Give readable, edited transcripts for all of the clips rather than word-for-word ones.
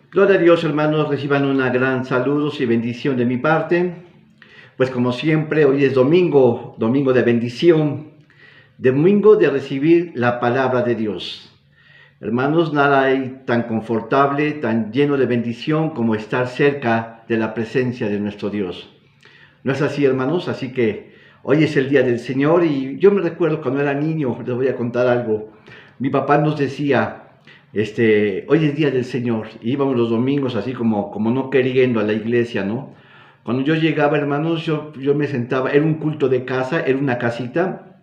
Gloria a Dios, hermanos, reciban una gran saludos y bendición de mi parte. Pues como siempre, hoy es domingo, domingo de bendición, domingo de recibir la palabra de Dios. Hermanos, nada hay tan confortable, tan lleno de bendición como estar cerca de la presencia de nuestro Dios. ¿No es así, hermanos? Así que hoy es el día del Señor y yo me recuerdo cuando era niño, les voy a contar algo. Mi papá nos decía, hoy es día del Señor, y íbamos los domingos así como no queriendo a la iglesia, ¿no? Cuando yo llegaba, hermanos, yo me sentaba, era un culto de casa, era una casita,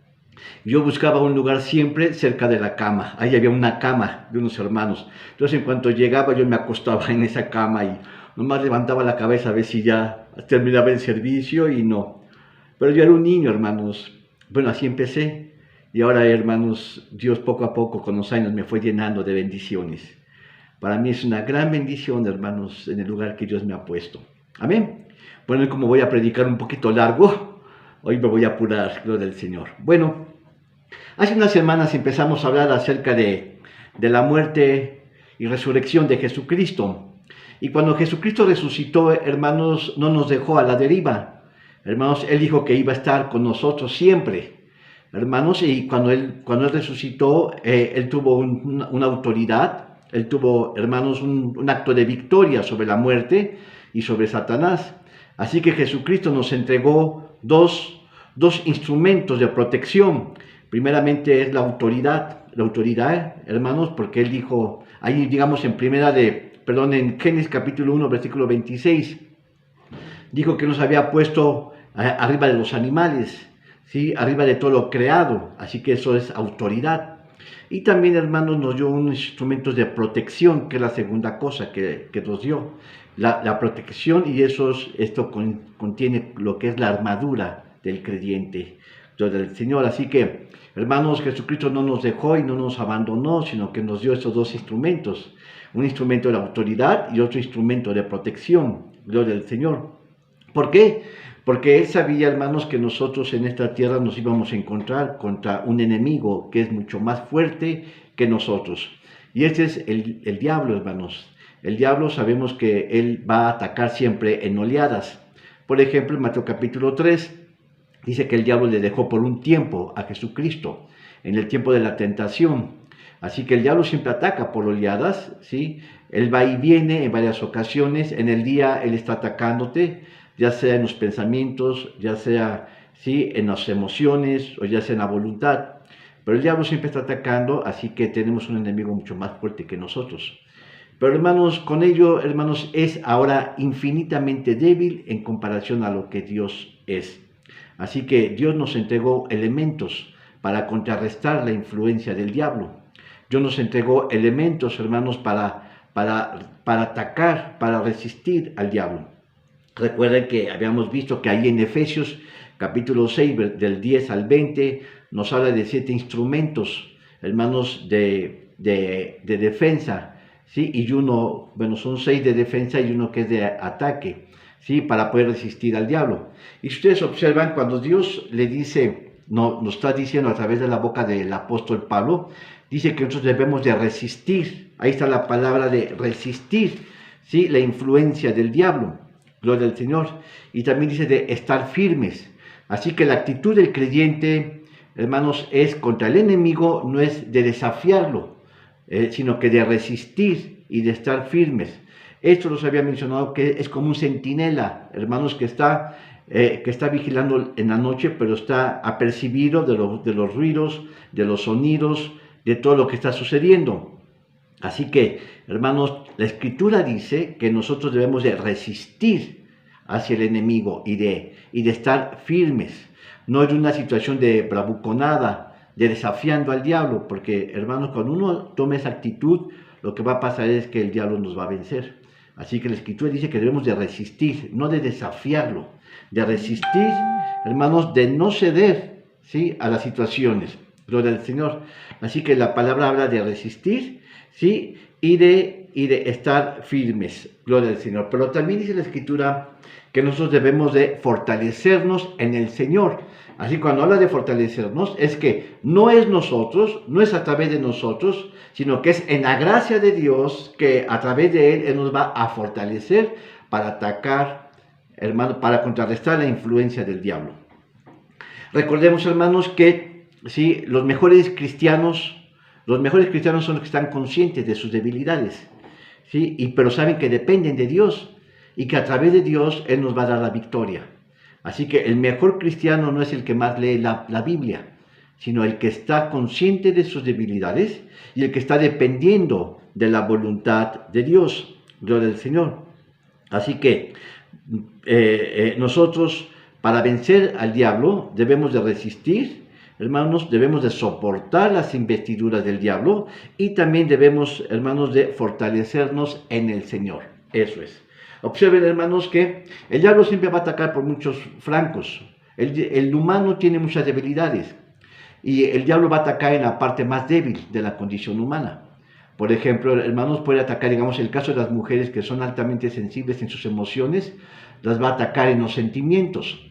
yo buscaba un lugar siempre cerca de la cama, ahí había una cama de unos hermanos, entonces en cuanto llegaba yo me acostaba en esa cama y nomás levantaba la cabeza a ver si ya terminaba el servicio y no, pero yo era un niño, hermanos, bueno, así empecé. Y ahora, hermanos, Dios poco a poco, con los años, me fue llenando de bendiciones. Para mí es una gran bendición, hermanos, en el lugar que Dios me ha puesto. Amén. Bueno, y como voy a predicar un poquito largo, hoy me voy a apurar, gloria al Señor. Bueno, hace unas semanas empezamos a hablar acerca de la muerte y resurrección de Jesucristo. Y cuando Jesucristo resucitó, hermanos, no nos dejó a la deriva. Hermanos, Él dijo que iba a estar con nosotros siempre. Hermanos, y cuando él resucitó, Él tuvo una autoridad, Él tuvo, hermanos, un acto de victoria sobre la muerte y sobre Satanás. Así que Jesucristo nos entregó dos instrumentos de protección. Primeramente es la autoridad, hermanos, porque Él dijo, ahí digamos en en Génesis capítulo 1, versículo 26, dijo que nos había puesto arriba de los animales, ¿sí? Arriba de todo lo creado, así que eso es autoridad. Y también, hermanos, nos dio unos instrumentos de protección, que es la segunda cosa que nos dio, la protección, y esto contiene lo que es la armadura del creyente, del Señor. Así que, hermanos, Jesucristo no nos dejó y no nos abandonó, sino que nos dio estos dos instrumentos, un instrumento de autoridad y otro instrumento de protección, gloria al Señor. ¿Por qué? Porque Él sabía, hermanos, que nosotros en esta tierra nos íbamos a encontrar contra un enemigo que es mucho más fuerte que nosotros. Y este es el diablo, hermanos. El diablo sabemos que Él va a atacar siempre en oleadas. Por ejemplo, en Mateo capítulo 3, dice que el diablo le dejó por un tiempo a Jesucristo, en el tiempo de la tentación. Así que el diablo siempre ataca por oleadas, ¿sí? Él va y viene en varias ocasiones. En el día Él está atacándote, ya sea en los pensamientos, ya sea, ¿sí?, en las emociones o ya sea en la voluntad. Pero el diablo siempre está atacando, así que tenemos un enemigo mucho más fuerte que nosotros. Pero hermanos, con ello, hermanos, es ahora infinitamente débil en comparación a lo que Dios es. Así que Dios nos entregó elementos para contrarrestar la influencia del diablo. Dios nos entregó elementos, hermanos, para atacar, para resistir al diablo. Recuerden que habíamos visto que ahí en Efesios capítulo 6, del 10 al 20, nos habla de 7 instrumentos, hermanos, de defensa, ¿sí? Y son 6 de defensa y uno que es de ataque, ¿sí? Para poder resistir al diablo. Y si ustedes observan, cuando Dios le dice, nos está diciendo a través de la boca del apóstol Pablo, dice que nosotros debemos de resistir, ahí está la palabra de resistir, ¿sí?, la influencia del diablo. Gloria al Señor. Y también dice de estar firmes. Así que la actitud del creyente, hermanos, es contra el enemigo, no es de desafiarlo, sino que de resistir y de estar firmes. Esto los había mencionado, que es como un centinela, hermanos, que está vigilando en la noche, pero está apercibido de los ruidos, de los sonidos, de todo lo que está sucediendo. Así que, hermanos, la Escritura dice que nosotros debemos de resistir hacia el enemigo y de estar firmes. No es una situación de bravuconada, de desafiando al diablo, porque, hermanos, cuando uno toma esa actitud, lo que va a pasar es que el diablo nos va a vencer. Así que la Escritura dice que debemos de resistir, no de desafiarlo, de resistir, hermanos, de no ceder, ¿sí?, a las situaciones. Gloria al Señor. Así que la palabra habla de resistir, ¿sí?, y de y de estar firmes. Gloria al Señor. Pero también dice la Escritura que nosotros debemos de fortalecernos en el Señor. Así cuando habla de fortalecernos, es que no es nosotros, no es a través de nosotros, sino que es en la gracia de Dios que a través de Él nos va a fortalecer para atacar, hermanos, para contrarrestar la influencia del diablo. Recordemos, hermanos, que ¿sí? los mejores cristianos son los que están conscientes de sus debilidades, ¿sí? Pero saben que dependen de Dios y que a través de Dios Él nos va a dar la victoria. Así que el mejor cristiano no es el que más lee la Biblia, sino el que está consciente de sus debilidades y el que está dependiendo de la voluntad de Dios. Gloria al Señor. Así que nosotros, para vencer al diablo, debemos de resistir, hermanos, debemos de soportar las investiduras del diablo y también debemos, hermanos, de fortalecernos en el Señor. Eso es. Observen, hermanos, que el diablo siempre va a atacar por muchos flancos. El humano tiene muchas debilidades y el diablo va a atacar en la parte más débil de la condición humana. Por ejemplo, hermanos, puede atacar, digamos, el caso de las mujeres que son altamente sensibles en sus emociones, las va a atacar en los sentimientos.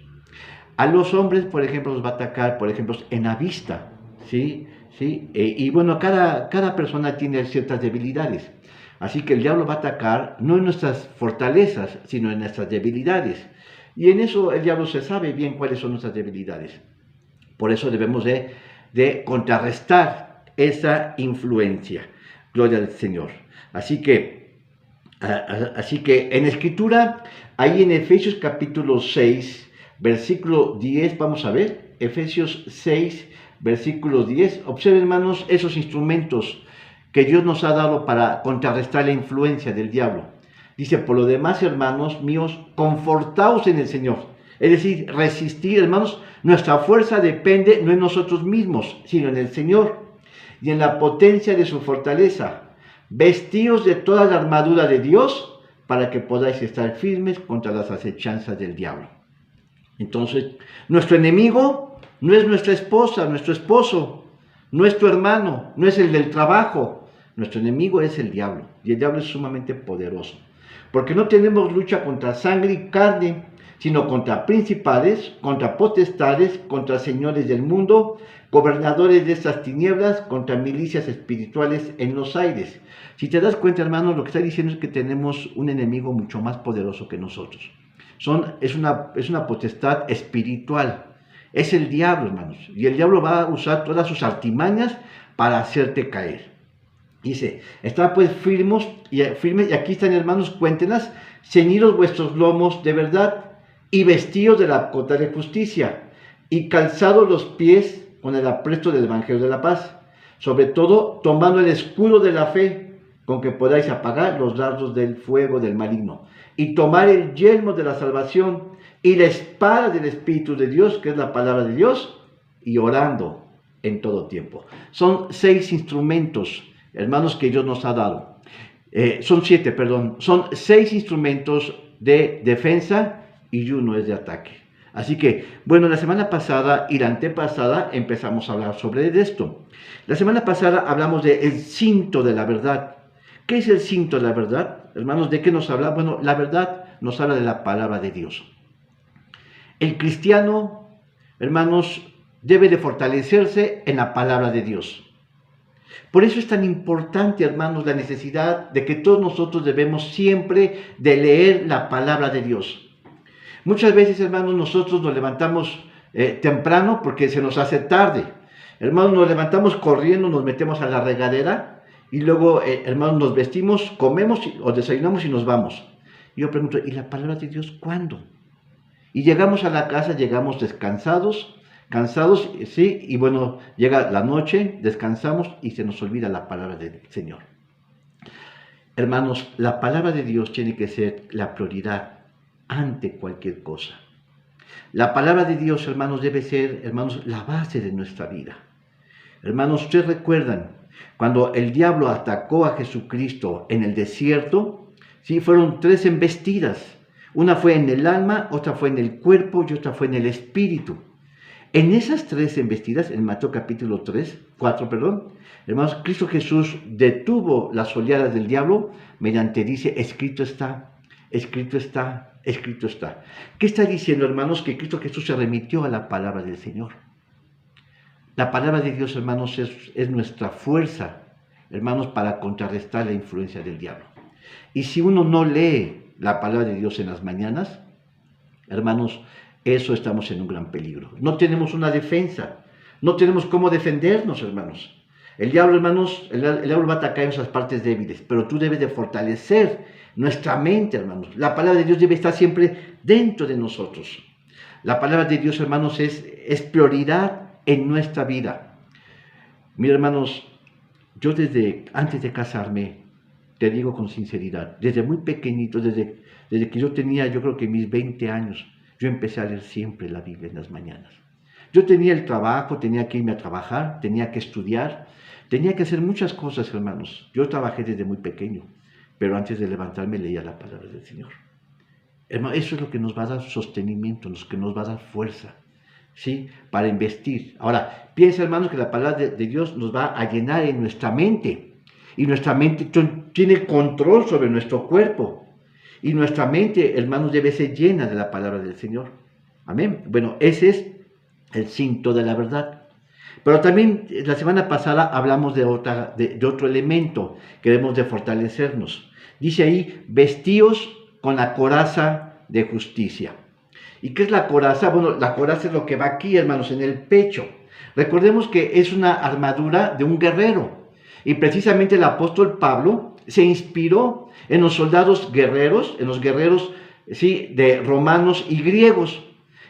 A los hombres, por ejemplo, los va a atacar, por ejemplo, en la vista, ¿sí? Y bueno, cada persona tiene ciertas debilidades. Así que el diablo va a atacar no en nuestras fortalezas, sino en nuestras debilidades. Y en eso el diablo se sabe bien cuáles son nuestras debilidades. Por eso debemos de contrarrestar esa influencia. Gloria al Señor. Así que en Escritura, ahí en Efesios capítulo 6, versículo 10, vamos a ver, Efesios 6, versículo 10. Observen, hermanos, esos instrumentos que Dios nos ha dado para contrarrestar la influencia del diablo. Dice, por lo demás, hermanos míos, confortaos en el Señor. Es decir, resistir, hermanos, nuestra fuerza depende no en nosotros mismos, sino en el Señor y en la potencia de su fortaleza. Vestíos de toda la armadura de Dios para que podáis estar firmes contra las acechanzas del diablo. Entonces, nuestro enemigo no es nuestra esposa, nuestro esposo, nuestro hermano, no es el del trabajo. Nuestro enemigo es el diablo, y el diablo es sumamente poderoso, porque no tenemos lucha contra sangre y carne, sino contra principales, contra potestades, contra señores del mundo, gobernadores de estas tinieblas, contra milicias espirituales en los aires. Si te das cuenta, hermanos, lo que está diciendo es que tenemos un enemigo mucho más poderoso que nosotros. Es una potestad espiritual, es el diablo, hermanos, y el diablo va a usar todas sus artimañas para hacerte caer. Dice, estad pues firmes, y aquí están, hermanos, cuéntenlas, ceñidos vuestros lomos de verdad, y vestidos de la cota de justicia, y calzados los pies con el apresto del evangelio de la paz, sobre todo tomando el escudo de la fe, con que podáis apagar los dardos del fuego del maligno, y tomar el yelmo de la salvación, y la espada del Espíritu de Dios, que es la palabra de Dios, y orando en todo tiempo. Son 6 instrumentos, hermanos, que Dios nos ha dado. Son 7, perdón. Son 6 instrumentos de defensa y uno es de ataque. Así que, bueno, la semana pasada y la antepasada empezamos a hablar sobre esto. La semana pasada hablamos del cinto de la verdad. ¿Qué es el cinto de la verdad? Hermanos, ¿de qué nos habla? Bueno, la verdad nos habla de la palabra de Dios. El cristiano, hermanos, debe de fortalecerse en la palabra de Dios. Por eso es tan importante, hermanos, la necesidad de que todos nosotros debemos siempre de leer la palabra de Dios. Muchas veces, hermanos, nosotros nos levantamos temprano porque se nos hace tarde. Hermanos, nos levantamos corriendo, nos metemos a la regadera y luego, hermanos, nos vestimos, comemos o desayunamos y nos vamos. Y yo pregunto, ¿y la palabra de Dios cuándo? Y llegamos a la casa, llegamos cansados, sí, y bueno, llega la noche, descansamos y se nos olvida la palabra del Señor. Hermanos, la palabra de Dios tiene que ser la prioridad ante cualquier cosa. La palabra de Dios, hermanos, debe ser, hermanos, la base de nuestra vida. Hermanos, ustedes recuerdan, cuando el diablo atacó a Jesucristo en el desierto, sí, fueron 3 embestidas. Una fue en el alma, otra fue en el cuerpo y otra fue en el espíritu. En esas tres embestidas, en Mateo capítulo 4, hermanos, Cristo Jesús detuvo las oleadas del diablo mediante, dice, escrito está, escrito está, escrito está. ¿Qué está diciendo, hermanos? Que Cristo Jesús se remitió a la palabra del Señor. La palabra de Dios, hermanos, es nuestra fuerza, hermanos, para contrarrestar la influencia del diablo. Y si uno no lee la palabra de Dios en las mañanas, hermanos, eso estamos en un gran peligro. No tenemos una defensa, no tenemos cómo defendernos, hermanos. El diablo, hermanos, el diablo va a atacar en esas partes débiles, pero tú debes de fortalecer nuestra mente, hermanos. La palabra de Dios debe estar siempre dentro de nosotros. La palabra de Dios, hermanos, es prioridad en nuestra vida. Mira, hermanos, yo desde antes de casarme, te digo con sinceridad, desde muy pequeñito, desde que yo tenía, yo creo que mis 20 años, yo empecé a leer siempre la Biblia en las mañanas. Yo tenía el trabajo, tenía que irme a trabajar, tenía que estudiar, tenía que hacer muchas cosas, hermanos. Yo trabajé desde muy pequeño, pero antes de levantarme leía la palabra del Señor. Hermano, eso es lo que nos va a dar sostenimiento, lo que nos va a dar fuerza, ¿sí? Para investir. Ahora, piensa, hermanos, que la palabra de Dios nos va a llenar en nuestra mente. Y nuestra mente tiene control sobre nuestro cuerpo. Y nuestra mente, hermanos, debe ser llena de la palabra del Señor. Amén. Bueno, ese es el cinto de la verdad. Pero también la semana pasada hablamos de otro elemento que debemos de fortalecernos. Dice ahí, vestíos con la coraza de justicia. ¿Y qué es la coraza? Bueno, la coraza es lo que va aquí, hermanos, en el pecho. Recordemos que es una armadura de un guerrero. Y precisamente el apóstol Pablo se inspiró en los soldados guerreros, en los guerreros, ¿sí?, de romanos y griegos,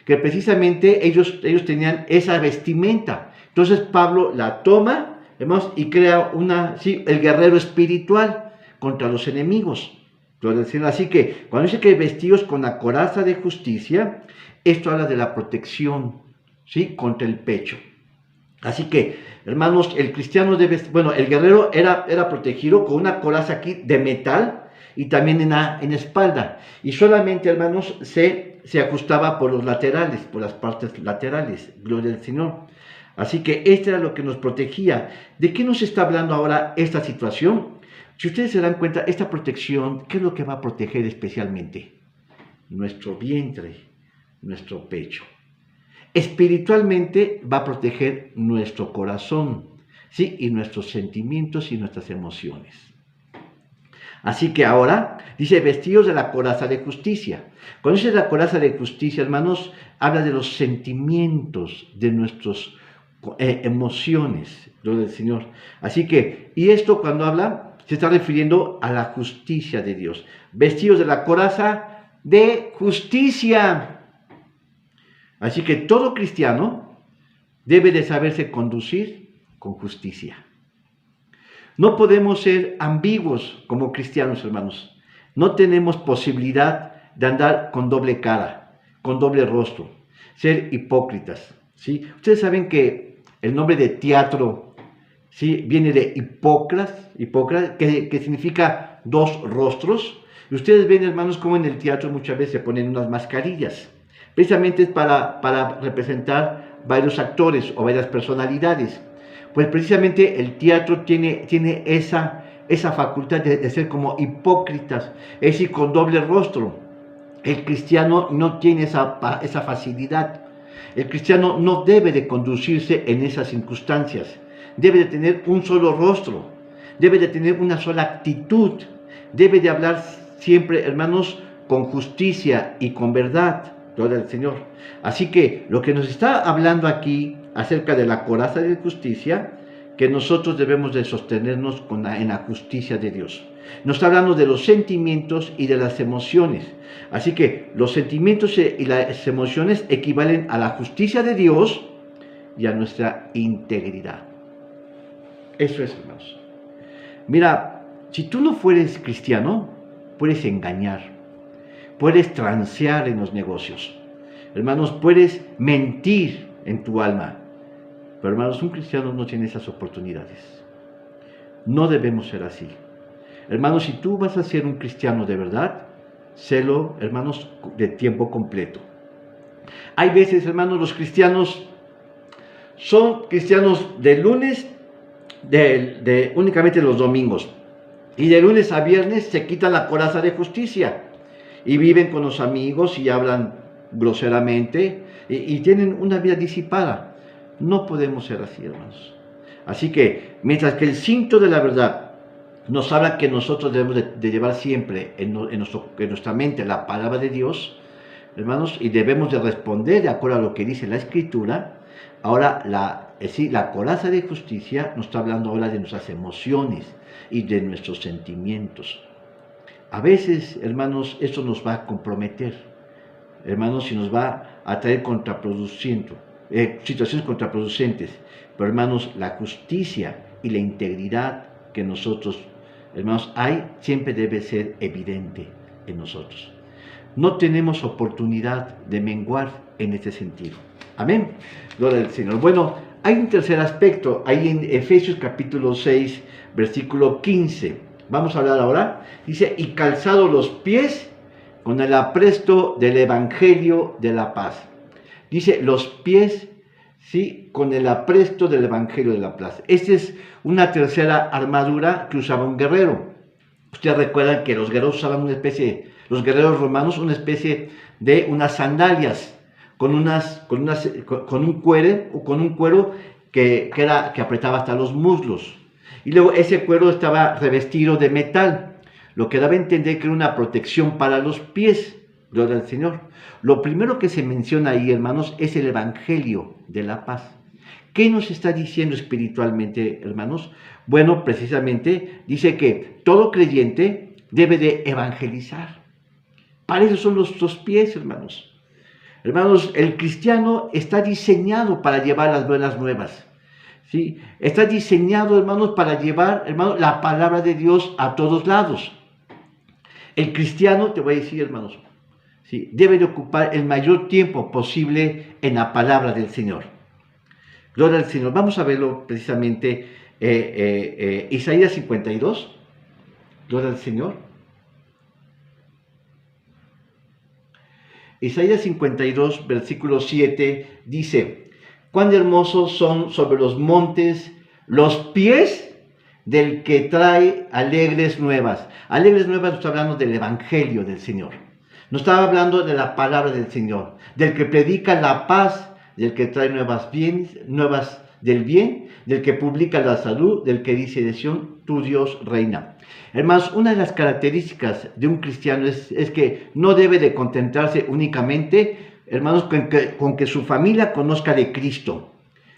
que precisamente ellos tenían esa vestimenta. Entonces Pablo la toma, hermanos, y crea el guerrero espiritual contra los enemigos. Así que cuando dice que vestidos con la coraza de justicia, esto habla de la protección, ¿sí?, contra el pecho. Así que, hermanos, el cristiano el guerrero era protegido con una coraza aquí de metal y también en la espalda. Y solamente, hermanos, se ajustaba por los laterales, por las partes laterales. Gloria al Señor. Así que esto era lo que nos protegía. ¿De qué nos está hablando ahora esta situación? Si ustedes se dan cuenta, esta protección, ¿qué es lo que va a proteger especialmente? Nuestro vientre, nuestro pecho. Espiritualmente va a proteger nuestro corazón, ¿sí?, y nuestros sentimientos y nuestras emociones. Así que ahora, dice, vestidos de la coraza de justicia. Cuando dice la coraza de justicia, hermanos, habla de los sentimientos, de nuestras emociones, lo del Señor. Así que, y esto cuando habla, se está refiriendo a la justicia de Dios. Vestidos de la coraza de justicia. Así que todo cristiano debe de saberse conducir con justicia. No podemos ser ambiguos como cristianos, hermanos. No tenemos posibilidad de andar con doble cara, con doble rostro, ser hipócritas, ¿sí? Ustedes saben que el nombre de teatro, ¿sí?, viene de Hipócrates, que significa dos rostros. Y ustedes ven, hermanos, como en el teatro muchas veces se ponen unas mascarillas. Precisamente es para representar varios actores o varias personalidades. Pues precisamente el teatro tiene esa facultad de ser como hipócritas, es decir, con doble rostro. El cristiano no tiene esa facilidad. El cristiano no debe de conducirse en esas circunstancias. Debe de tener un solo rostro, debe de tener una sola actitud, debe de hablar siempre, hermanos, con justicia y con verdad. Gloria al Señor. Así que lo que nos está hablando aquí acerca de la coraza de justicia, que nosotros debemos de sostenernos en la justicia de Dios. Nos está hablando de los sentimientos y de las emociones. Así que los sentimientos y las emociones equivalen a la justicia de Dios y a nuestra integridad. Eso es, hermanos. Mira, si tú no fueres cristiano, puedes engañar. Puedes transear en los negocios. Hermanos, puedes mentir en tu alma. Pero, hermanos, un cristiano no tiene esas oportunidades. No debemos ser así. Hermanos, si tú vas a ser un cristiano de verdad, sélo, hermanos, de tiempo completo. Hay veces, hermanos, los cristianos son cristianos de lunes, únicamente los domingos. Y de lunes a viernes se quitan la coraza de justicia y viven con los amigos y hablan groseramente y tienen una vida disipada. No podemos ser así, hermanos. Así que, mientras que el cinto de la verdad nos habla que nosotros debemos de llevar siempre en nuestra mente la palabra de Dios, hermanos, y debemos de responder de acuerdo a lo que dice la Escritura. Ahora, la coraza de justicia nos está hablando ahora de nuestras emociones y de nuestros sentimientos. A veces, hermanos, esto nos va a comprometer, hermanos, y nos va a traer situaciones contraproducentes. Pero, hermanos, la justicia y la integridad que nosotros, hermanos, siempre debe ser evidente en nosotros. No tenemos oportunidad de menguar en este sentido. Amén. Gloria al Señor. Bueno, hay un tercer aspecto, ahí en Efesios capítulo 6, versículo 15. Vamos a hablar ahora. Dice, y calzado los pies con el apresto del Evangelio de la paz. Dice, los pies, sí, con el apresto del Evangelio de la paz. Esta es una tercera armadura que usaba un guerrero. Ustedes recuerdan que los guerreros usaban los guerreros romanos, una especie de unas sandalias con un cuero que apretaba hasta los muslos. Y luego ese cuero estaba revestido de metal, lo que daba a entender que era una protección para los pies. Gloria al Señor. Lo primero que se menciona ahí, hermanos, es el Evangelio de la paz. ¿Qué nos está diciendo espiritualmente, hermanos? Bueno, precisamente dice que todo creyente debe de evangelizar. Para eso son los pies, hermanos. Hermanos, el cristiano está diseñado para llevar las buenas nuevas. ¿Sí? Está diseñado, hermanos, para llevar, hermanos, la palabra de Dios a todos lados. El cristiano, te voy a decir, hermanos, ¿sí?, debe de ocupar el mayor tiempo posible en la palabra del Señor. Gloria al Señor. Vamos a verlo precisamente, Isaías 52. Gloria al Señor. Isaías 52, versículo 7, dice, cuán hermosos son sobre los montes los pies del que trae alegres nuevas. Alegres nuevas nos está hablando del Evangelio del Señor. Nos está hablando de la palabra del Señor, del que predica la paz, del que trae nuevas del bien, del que publica la salud, del que dice de Sión, tu Dios reina. Hermanos, una de las características de un cristiano es que no debe de contentarse únicamente, hermanos, con que su familia conozca de Cristo.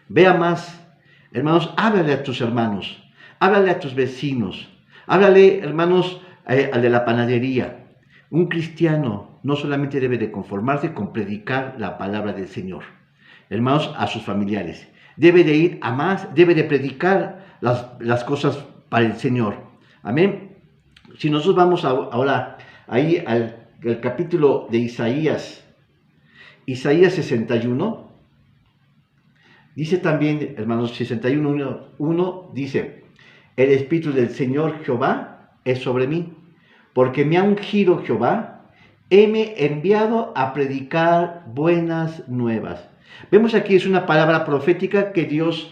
Vea más, hermanos, háblale a tus hermanos, háblale a tus vecinos, háblale, hermanos, al de la panadería. Un cristiano no solamente debe de conformarse con predicar la palabra del Señor, hermanos, a sus familiares. Debe de ir a más, debe de predicar las cosas para el Señor. Amén. Si nosotros vamos ahora ahí al capítulo de Isaías 61, dice también, hermanos, 61:1 dice, el Espíritu del Señor Jehová es sobre mí, porque me ha ungido Jehová, heme enviado a predicar buenas nuevas. Vemos aquí, es una palabra profética que Dios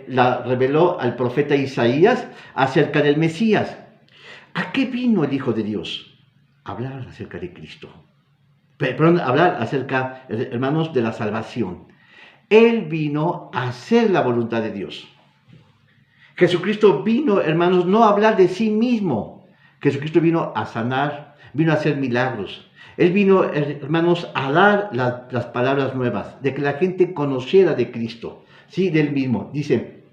la reveló al profeta Isaías acerca del Mesías. ¿A qué vino el Hijo de Dios? Hablar acerca de Cristo. Perdón, hablar acerca, hermanos, de la salvación. Él vino a hacer la voluntad de Dios. Jesucristo vino, hermanos, no a hablar de sí mismo. Jesucristo vino a sanar, vino a hacer milagros. Él vino, hermanos, a dar las palabras nuevas, de que la gente conociera de Cristo. Sí, del mismo. Dice,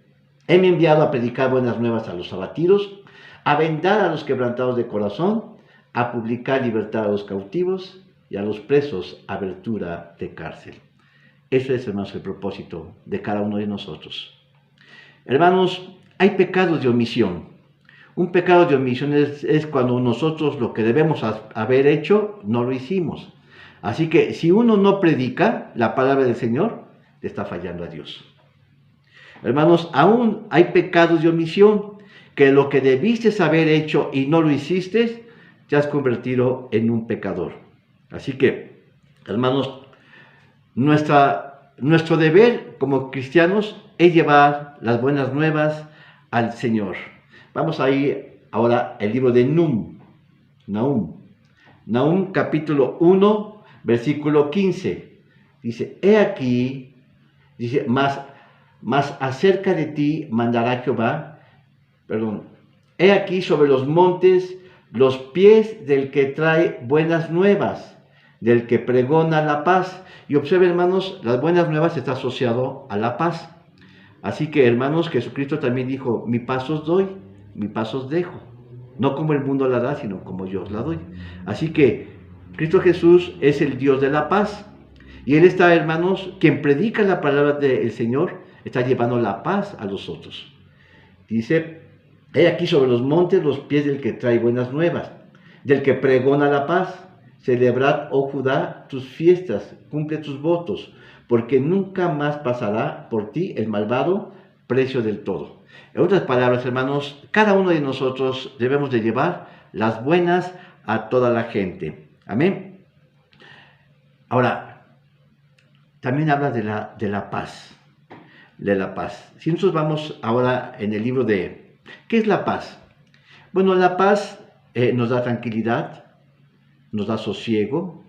heme enviado a predicar buenas nuevas a los abatidos, a vendar a los quebrantados de corazón, a publicar libertad a los cautivos y a los presos abertura de cárcel. Eso es, hermanos, el propósito de cada uno de nosotros. Hermanos, hay pecados de omisión. Un pecado de omisión es cuando nosotros lo que debemos haber hecho, no lo hicimos. Así que si uno no predica la palabra del Señor, le está fallando a Dios. Hermanos, aún hay pecados de omisión, que lo que debiste haber hecho y no lo hiciste, te has convertido en un pecador. Así que, hermanos, nuestra nuestro deber como cristianos es llevar las buenas nuevas al Señor. Vamos a ir ahora al libro de Nahum capítulo 1, versículo 15. Dice, he aquí, dice, más acerca de ti mandará Jehová, he aquí sobre los montes los pies del que trae buenas nuevas, del que pregona la paz. Y observen, hermanos, las buenas nuevas está asociado a la paz. Así que, hermanos, Jesucristo también dijo, mi paz os doy, mi paz os dejo. No como el mundo la da, sino como yo os la doy. Así que Cristo Jesús es el Dios de la paz. Y Él está, hermanos, quien predica la palabra del Señor, está llevando la paz a los otros. Dice, he aquí sobre los montes los pies del que trae buenas nuevas, del que pregona la paz. Celebrad, oh Judá, tus fiestas, cumple tus votos, porque nunca más pasará por ti el malvado precio del todo. En otras palabras, hermanos, cada uno de nosotros debemos de llevar las buenas a toda la gente. Amén. Ahora, también habla de la paz. De la paz. Si nosotros vamos ahora en el libro de... ¿Qué es la paz? Bueno, la paz nos da tranquilidad, nos da sosiego.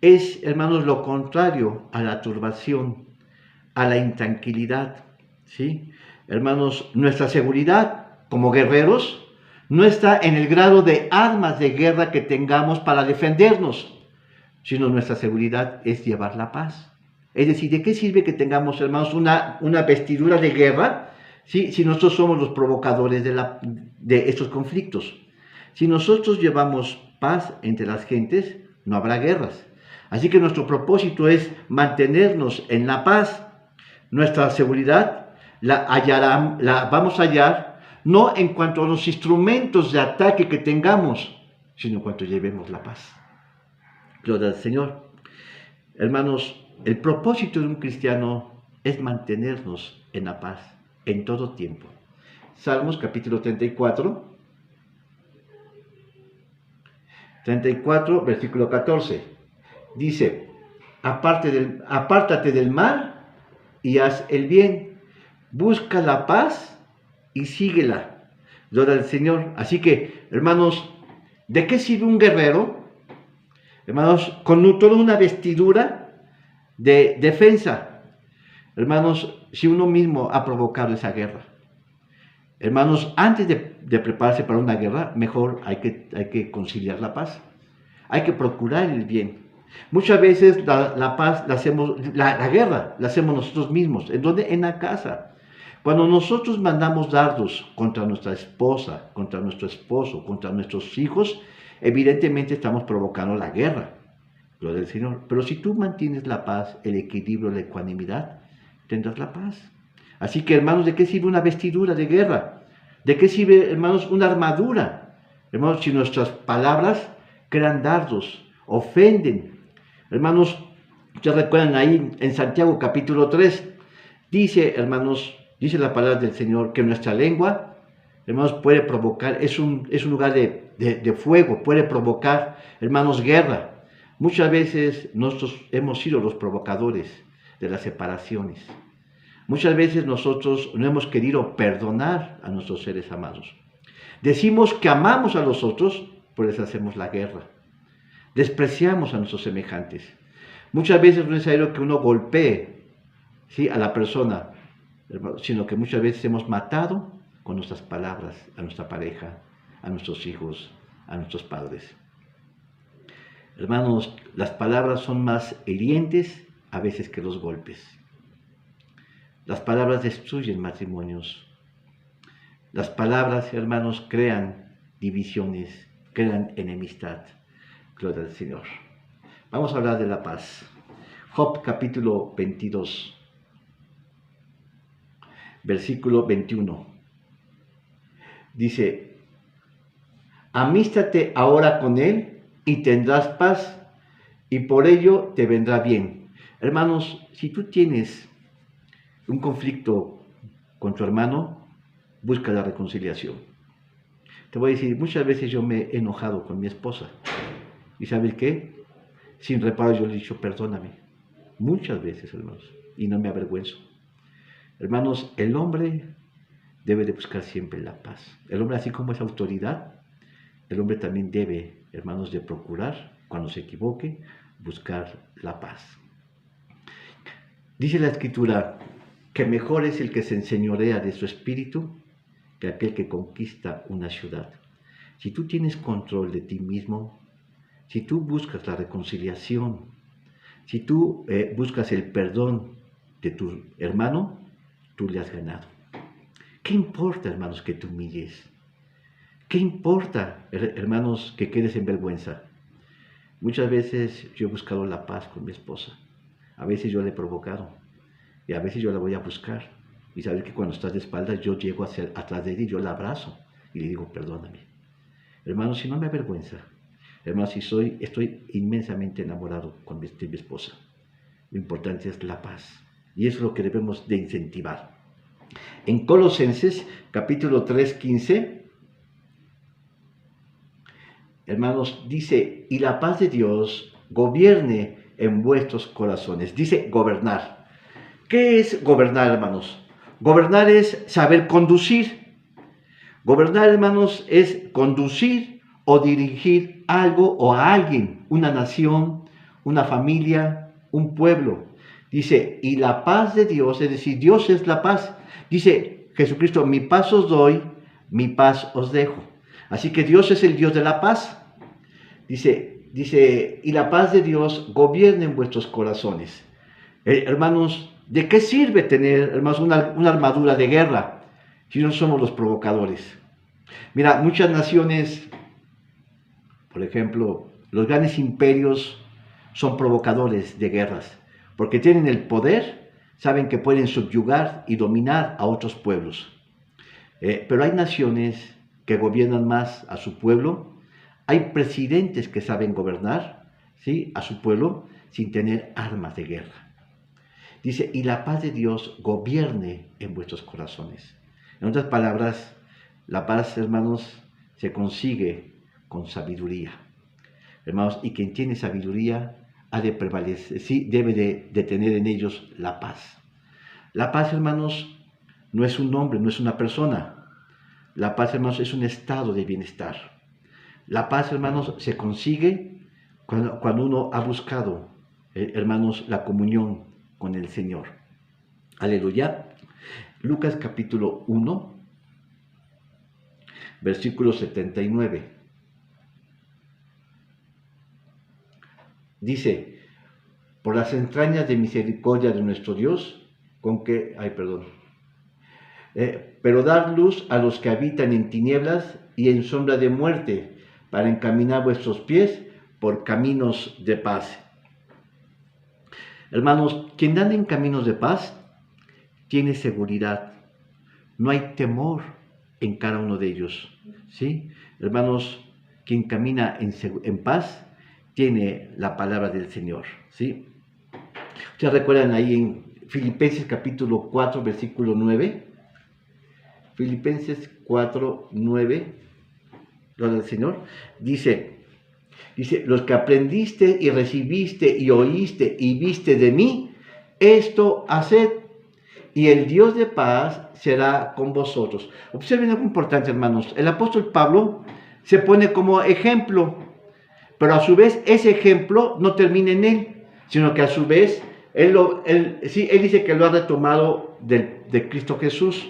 Es, hermanos, lo contrario a la turbación, a la intranquilidad, ¿sí? Hermanos, nuestra seguridad como guerreros no está en el grado de armas de guerra que tengamos para defendernos, sino nuestra seguridad es llevar la paz. Es decir, ¿de qué sirve que tengamos, hermanos, una vestidura de guerra, ¿sí? Si nosotros somos los provocadores de estos conflictos? Si nosotros llevamos paz entre las gentes, no habrá guerras. Así que nuestro propósito es mantenernos en la paz. Nuestra seguridad la vamos a hallar no en cuanto a los instrumentos de ataque que tengamos, sino en cuanto llevemos la paz. Gloria al Señor. Hermanos, el propósito de un cristiano es mantenernos en la paz en todo tiempo. Salmos capítulo 34, versículo 14. Dice, apártate del mal y haz el bien, busca la paz y síguela. Gloria al Señor. Así que, hermanos, ¿de qué sirve un guerrero? Hermanos, con toda una vestidura de defensa. Hermanos, si uno mismo ha provocado esa guerra. Hermanos, antes de prepararse para una guerra, mejor hay que conciliar la paz. Hay que procurar el bien. Muchas veces la paz la hacemos, la guerra la hacemos nosotros mismos. ¿En dónde? En la casa. Cuando nosotros mandamos dardos contra nuestra esposa, contra nuestro esposo, contra nuestros hijos, evidentemente estamos provocando la guerra. Gloria al Señor. Pero si tú mantienes la paz, el equilibrio, la ecuanimidad, tendrás la paz. Así que, hermanos, ¿de qué sirve una vestidura de guerra? ¿De qué sirve, hermanos, una armadura? Hermanos, si nuestras palabras crean dardos, ofenden. Hermanos, ustedes recuerdan ahí en Santiago capítulo 3, dice, hermanos, dice la palabra del Señor que nuestra lengua, hermanos, puede provocar, es un lugar de fuego, puede provocar, hermanos, guerra. Muchas veces nosotros hemos sido los provocadores de las separaciones. Muchas veces nosotros no hemos querido perdonar a nuestros seres amados. Decimos que amamos a los otros, por eso hacemos la guerra. Despreciamos a nuestros semejantes. Muchas veces no es necesario que uno golpee, ¿sí?, a la persona, sino que muchas veces hemos matado con nuestras palabras a nuestra pareja, a nuestros hijos, a nuestros padres. Hermanos, las palabras son más hirientes a veces que los golpes. Las palabras destruyen matrimonios. Las palabras, hermanos, crean divisiones, crean enemistad. Gloria al Señor. Vamos a hablar de la paz. Job capítulo 22, versículo 21. Dice, amístate ahora con él y tendrás paz, y por ello te vendrá bien. Hermanos, si tú tienes un conflicto con tu hermano, busca la reconciliación. Te voy a decir, muchas veces yo me he enojado con mi esposa. ¿Y sabes qué? Sin reparo yo le he dicho, perdóname. muchas veces, hermanos, y no me avergüenzo. Hermanos, el hombre debe de buscar siempre la paz. El hombre, así como es autoridad, el hombre también debe, hermanos, de procurar, cuando se equivoque, buscar la paz. Dice la Escritura que mejor es el que se enseñorea de su espíritu que aquel que conquista una ciudad. Si tú tienes control de ti mismo, si tú buscas la reconciliación, si tú buscas el perdón de tu hermano, tú le has ganado. ¿Qué importa, hermanos, que te humilles? ¿Qué importa, hermanos, que quedes en vergüenza? Muchas veces yo he buscado la paz con mi esposa. A veces yo la he provocado. Y a veces yo la voy a buscar. Y sabes que cuando estás de espaldas, yo llego atrás de ella y yo la abrazo. Y le digo, perdóname. Hermanos, si no me avergüenza. Hermanos, si estoy inmensamente enamorado de mi esposa. Lo importante es la paz. Y eso es lo que debemos de incentivar. En Colosenses, capítulo 3, 15, hermanos, dice, y la paz de Dios gobierne en vuestros corazones. Dice gobernar. ¿Qué es gobernar, hermanos? Gobernar es saber conducir. Gobernar, hermanos, es conducir o dirigir algo o a alguien, una nación, una familia, un pueblo. Dice, y la paz de Dios, es decir, Dios es la paz. Dice Jesucristo, mi paz os doy, mi paz os dejo. Así que Dios es el Dios de la paz. Dice, y la paz de Dios gobierne en vuestros corazones. Hermanos, ¿de qué sirve tener, hermanos, una armadura de guerra si no somos los provocadores? Mira, muchas naciones, por ejemplo, los grandes imperios son provocadores de guerras, porque tienen el poder, saben que pueden subyugar y dominar a otros pueblos. Pero hay naciones que gobiernan más a su pueblo, hay presidentes que saben gobernar, ¿sí?, a su pueblo sin tener armas de guerra. Dice, y la paz de Dios gobierne en vuestros corazones. En otras palabras, la paz, hermanos, se consigue con sabiduría. Hermanos, y quien tiene sabiduría ha de prevalecer, sí, debe de tener en ellos la paz. La paz, hermanos, no es un nombre, no es una persona. La paz, hermanos, es un estado de bienestar. La paz, hermanos, se consigue cuando uno ha buscado, hermanos, la comunión con el Señor. Aleluya. Lucas capítulo 1, versículo 79. Dice, por las entrañas de misericordia de nuestro Dios, pero dar luz a los que habitan en tinieblas y en sombra de muerte, para encaminar vuestros pies por caminos de paz. Hermanos, quien anda en caminos de paz, tiene seguridad. No hay temor en cada uno de ellos, ¿sí? Hermanos, quien camina en paz, tiene la palabra del Señor, ¿sí? Ustedes recuerdan ahí en Filipenses capítulo 4, versículo 9. Filipenses 4, 9, gloria al Señor, dice, los que aprendiste y recibiste y oíste y viste de mí, esto haced, y el Dios de paz será con vosotros. Observen algo importante, hermanos. El apóstol Pablo se pone como ejemplo, pero a su vez ese ejemplo no termina en él, sino que a su vez él dice que lo ha retomado de Cristo Jesús.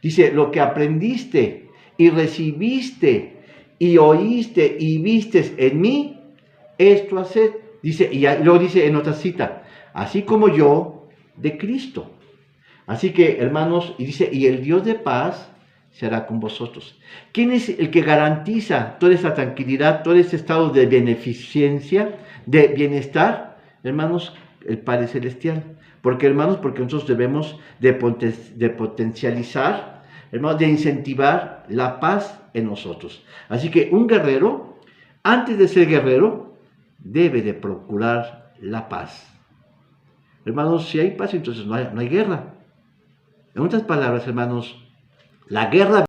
Dice, lo que aprendiste y recibiste y oíste y vistes en mí, esto haced. Dice, y luego dice en otra cita, así como yo de Cristo. Así que, hermanos, y dice, y el Dios de paz será con vosotros. ¿Quién es el que garantiza toda esa tranquilidad, todo ese estado de beneficencia, de bienestar? Hermanos, el Padre Celestial. Porque, hermanos, porque nosotros debemos de potencializar, hermanos, de incentivar la paz en nosotros. Así que un guerrero, antes de ser guerrero, debe de procurar la paz. Hermanos, si hay paz, entonces no hay guerra. En otras palabras, hermanos, la guerra